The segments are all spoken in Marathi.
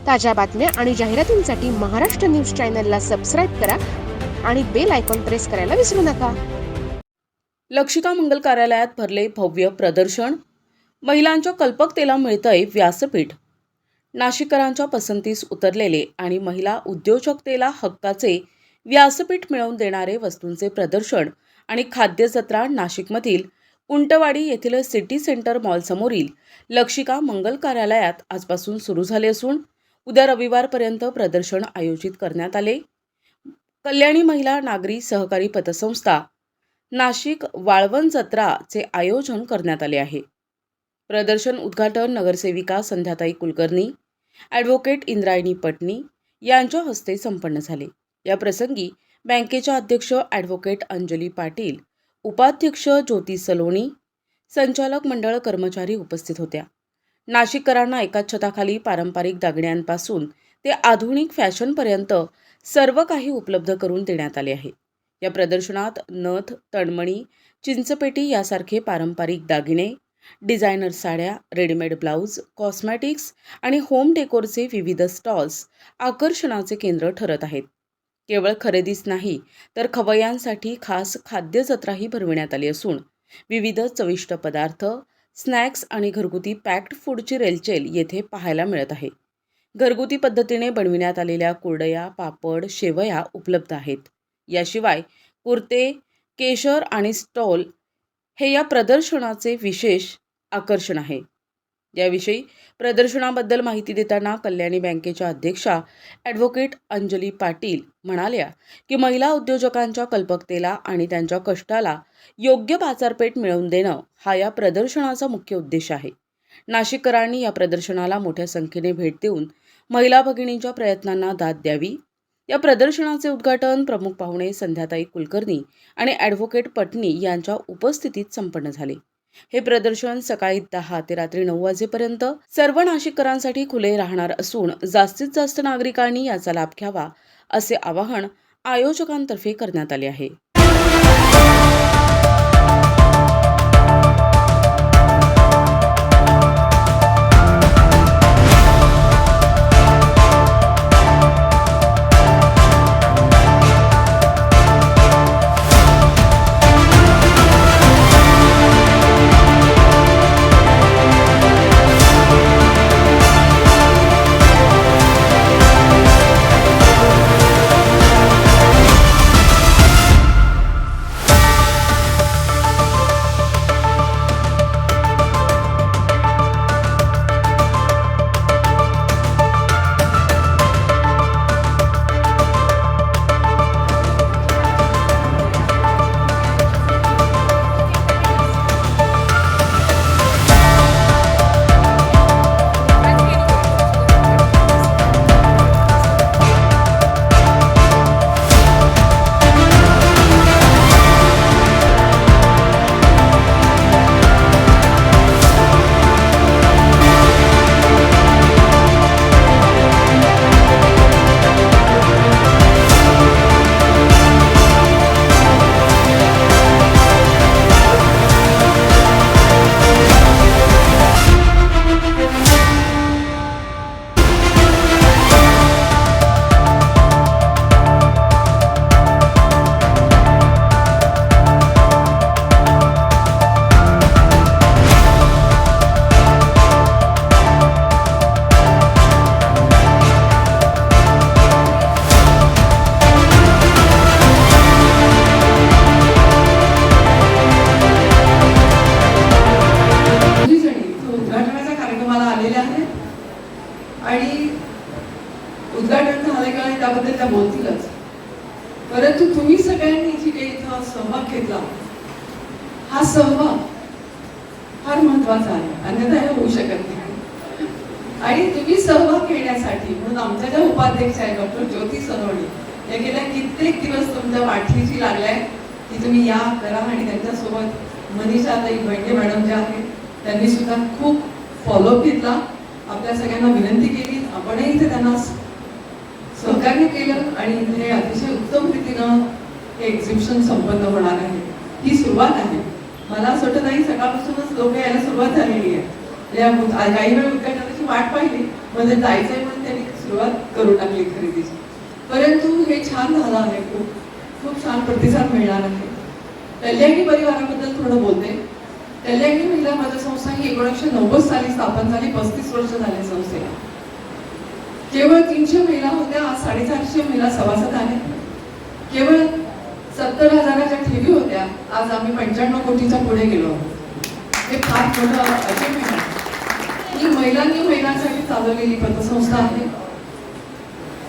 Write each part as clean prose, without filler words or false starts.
ताज्या बातम्या आणि जाहिरातींसाठी महाराष्ट्र न्यूज चॅनलला सबस्क्राईब करा आणि बेल आयकॉन प्रेस करायला विसरू नका. लक्षिका मंगल कार्यालयात भरले भव्य प्रदर्शन. महिलांच्या कल्पकतेला मिळतंय व्यासपीठ. नाशिककरांच्या पसंतीस उतरलेले आणि महिला उद्योजकतेला हक्काचे व्यासपीठ मिळवून देणारे वस्तूंचे प्रदर्शन आणि खाद्य जत्रा नाशिकमधील उंटवाडी येथील सिटी सेंटर मॉलसमोरील लक्षिका मंगल कार्यालयात आजपासून सुरू झाले असून उद्या रविवारपर्यंत प्रदर्शन आयोजित करण्यात आले. कल्याणी महिला नागरी सहकारी पतसंस्था नाशिक वाळवण जत्राचे आयोजन करण्यात आले आहे. प्रदर्शन उद्घाटन नगरसेविका संध्याताई कुलकर्णी, ॲडव्होकेट इंद्रायणी पटणी यांच्या हस्ते संपन्न झाले. या प्रसंगी बँकेच्या अध्यक्ष ॲडव्होकेट अंजली पाटील, उपाध्यक्ष ज्योती सलोनी, संचालक मंडळ कर्मचारी उपस्थित होत्या. नाशिककरांना एकाच छताखाली पारंपरिक दागिन्यांपासून ते आधुनिक फॅशनपर्यंत सर्व काही उपलब्ध करून देण्यात आले आहे. या प्रदर्शनात नथ, तणमणी, चिंचपेटी यासारखे पारंपरिक दागिने, डिझायनर साड्या, रेडीमेड ब्लाऊज, कॉस्मॅटिक्स आणि होम डेकोरचे विविध स्टॉल्स आकर्षणाचे केंद्र ठरत आहेत. केवळ खरेदीच नाही तर खवय्यांसाठी खास खाद्य जत्राही भरविण्यात आली असून विविध चविष्ट पदार्थ, स्नॅक्स आणि घरगुती पॅक्ड फूडची रेलचेल येथे पाहायला मिळत आहे. घरगुती पद्धतीने बनविण्यात आलेल्या कुरडया, पापड, शेवया उपलब्ध आहेत. याशिवाय कुर्ते, केशर आणि स्टॉल हे या प्रदर्शनाचे विशेष आकर्षण आहे. याविषयी प्रदर्शनाबद्दल माहिती देताना कल्याणी बँकेच्या अध्यक्षा ॲडव्होकेट अंजली पाटील म्हणाल्या की महिला उद्योजकांच्या कल्पकतेला आणि त्यांच्या कष्टाला योग्य बाजारपेठ मिळवून देणं हा या प्रदर्शनाचा मुख्य उद्देश आहे. नाशिककरांनी या प्रदर्शनाला मोठ्या संख्येने भेट देऊन महिला भगिनींच्या प्रयत्नांना दाद द्यावी. या प्रदर्शनाचे उद्घाटन प्रमुख पाहुणे संध्याताई कुलकर्णी आणि ॲडव्होकेट पटणी यांच्या उपस्थितीत संपन्न झाले. हे प्रदर्शन सकाळी 10 ते रात्री 9 वाजेपर्यंत सर्व नाशिककरांसाठी खुले राहणार असून जास्तीत जास्त नागरिकांनी याचा लाभ घ्यावा असे आवाहन आयोजकांतर्फे करण्यात आले आहे. आणि उद्घाटन झाले का त्याबद्दल त्या बोलतीलच. परंतु तुम्ही सगळ्यांनी जी काही इथं सहभाग घेतला, हा सहभाग फार महत्वाचा आहे, अन्यथा हे होऊ शकत नाही. आणि तुम्ही सहभाग घेण्यासाठी म्हणून आमच्या ज्या उपाध्यक्ष आहेत डॉक्टर ज्योती सलोनी, या गेल्या कित्येक दिवस तुमच्या पाठीशी लागलाय की तुम्ही या करा. आणि त्यांच्यासोबत मनीषाताई भंडे मॅडम ज्या आहेत त्यांनी सुद्धा खूप फॉलोअप घेतला, आपल्या सगळ्यांना विनंती केली, आपणही इथे त्यांना सहकार्य केलं आणि हे अतिशय उत्तम रीतीनं हे एक्झिबिशन संपन्न होणार आहे. ही सुरुवात आहे. मला असं वाटत नाही सकाळपासूनच लोक यायला सुरुवात झालेली आहे. काही वेळ उद्घाटनाची वाट पाहिली म्हणजे जायचंय म्हणून त्यांनी सुरुवात करून टाकली खरेदीची. परंतु हे छान झालं आहे, खूप खूप छान प्रतिसाद मिळणार आहे. कल्याणी परिवाराबद्दल थोडं बोलते. कल्याणी महिला पतसंस्था ही 1990 साली स्थापन झाली. 35 वर्ष झाले संस्थेला. केवळ 300 महिला होत्या, आज 450 महिला सभासद आहेत. केवळ 70,000च्या ठेवी होत्या, आज आम्ही 95 कोटीच्या पुढे गेलो आहोत. हे फार मोठं अचीवमेंट आहे. ही महिलांसाठी चालवलेली पतसंस्था आहे.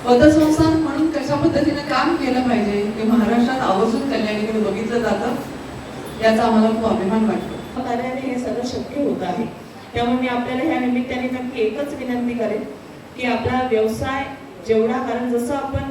पतसंस्था म्हणून कशा पद्धतीने काम केलं पाहिजे हे महाराष्ट्रात आवर्जून कल्याणीकडे बघितलं जातं. याचा आम्हाला खूप अभिमान वाटतो. कार्याने हे सगळं शक्य होत आहे. त्यामुळे मी आपल्याला ह्या निमित्ताने नक्की एकच विनंती करेन की आपला व्यवसाय जेवढा, कारण जसं आपण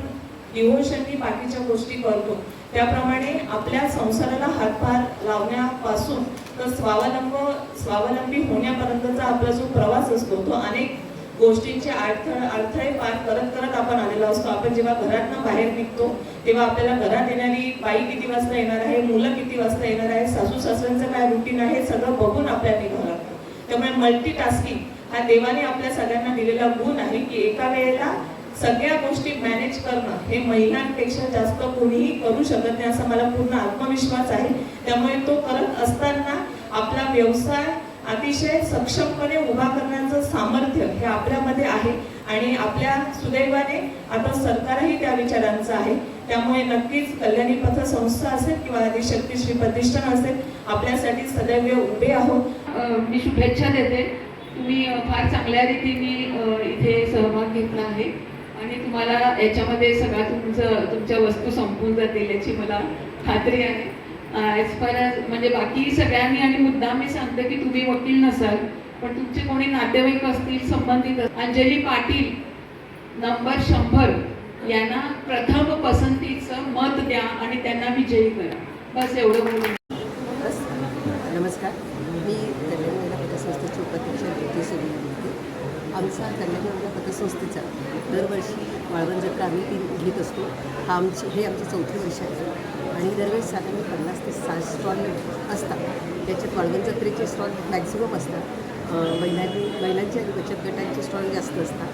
डिव्होशननी बाकीच्या गोष्टी करतो त्याप्रमाणे आपल्या संसाराला हातभार लावण्यापासून तर स्वावलंबी होण्यापर्यंतचा आपला जो प्रवास असतो तो अनेक गोष्टींचे अडथळे पार करत आपण आलेलो असतो. आपण जेव्हा घरातनं बाहेर निघतो तेव्हा आपल्याला घरात येणारी बाई किती वाजता येणार आहे, मुलं किती वाजता येणार आहे, सासू सासऱ्यांचं काय रुटीन आहे, सगळं बघून आपल्याला निघावं लागतं. त्यामुळे मल्टीटास्किंग हा देवाने आपल्या सगळ्यांना दिलेला गुण आहे की एका वेळेला सगळ्या गोष्टी मॅनेज करणं हे महिलांपेक्षा जास्त कोणीही करू शकत नाही, असा मला पूर्ण आत्मविश्वास आहे. त्यामुळे तो करत असताना आपला व्यवसाय अतिशय सक्षमपणे उभा करण्याचं सामर्थ्य हे आपल्यामध्ये आहे आणि आपल्या सुदैवाने आता सरकारही त्या विचारांचं आहे. त्यामुळे नक्कीच कल्याणी पतसंस्था असेल किंवा आदिशक्ती श्री प्रतिष्ठान असेल आपल्यासाठी सदैव उभे आहोत. मी शुभेच्छा देते. तुम्ही फार चांगल्या रीतीने इथे सहभाग घेतला आहे आणि तुम्हाला याच्यामध्ये सगळ्या तुमच्या वस्तू संपून जातील याची मला खात्री आहे. ॲज फार ॲज म्हणजे बाकी सगळ्यांनी आणि मुद्दाम मी सांगते की तुम्ही वकील नसाल पण तुमचे कोणी नातेवाईक असतील, संबंधित अंजली पाटील नंबर 100 यांना प्रथम पसंतीचं मत द्या आणि त्यांना विजयी करा. बस एवढं बोलून. नमस्कार, मी कल्याणी महिला पतसंस्थेची उपाध्यक्ष ज्योती सोनी बोलते. आमचा कल्याणी महिला पतसंस्थेचा दरवर्षी वाळवंट जत्रा आम्ही ती घेत असतो. हे आमचं 4थं वर्ष आहे आणि दरवेळेस साधारण 50 ते 60 स्टॉल असतात. त्याच्यात वाळवंट जत्रेचे स्टॉल मॅक्झिमम असतात. महिलांचे आणि बचत गटांचे स्टॉल जास्त असतात.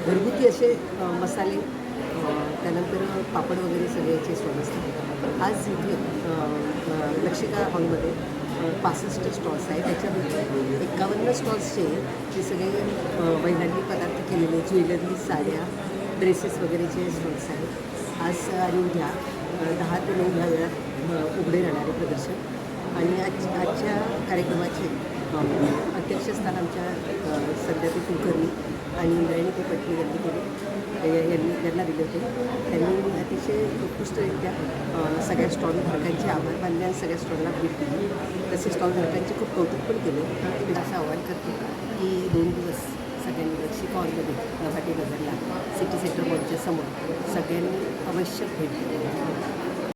घरगुती असे मसाले, त्यानंतर पापड वगैरे सगळ्याचे स्टॉल असतात. आज इथे लक्षिका हॉलमध्ये 65 स्टॉल्स आहेत. त्याच्यामध्ये 51 स्टॉल्सचे जे सगळे महिलांनी पदार्थ केलेले ज्वेलरी, साड्या, ड्रेसेस वगैरेचे स्टॉल्स आहेत. आज आणि उद्या 10 ते 9 ह्या वेळात उघडे राहणारे प्रदर्शन आणि आजच्या कार्यक्रमाचे अध्यक्षस्थान आमच्या सध्याचे कुलकर्णी आणि इंद्रायणी पटणी यांना दिले होते. त्यांनी अतिशय उत्कृष्टरित्या सगळ्या स्टॉलधारकांचे आभार मानले आणि सगळ्या स्टॉलला भेट दिली. तसे स्टॉलधारकांचे खूप कौतुक पण केले. मी असं आवाहन करते की 2 दिवस सगळ्यांनी लक्षिका हॉलमध्ये नवाटी नगरला सिटी सेंटर मॉलच्या समोर सगळ्यांनी अवश्य भेट दिली.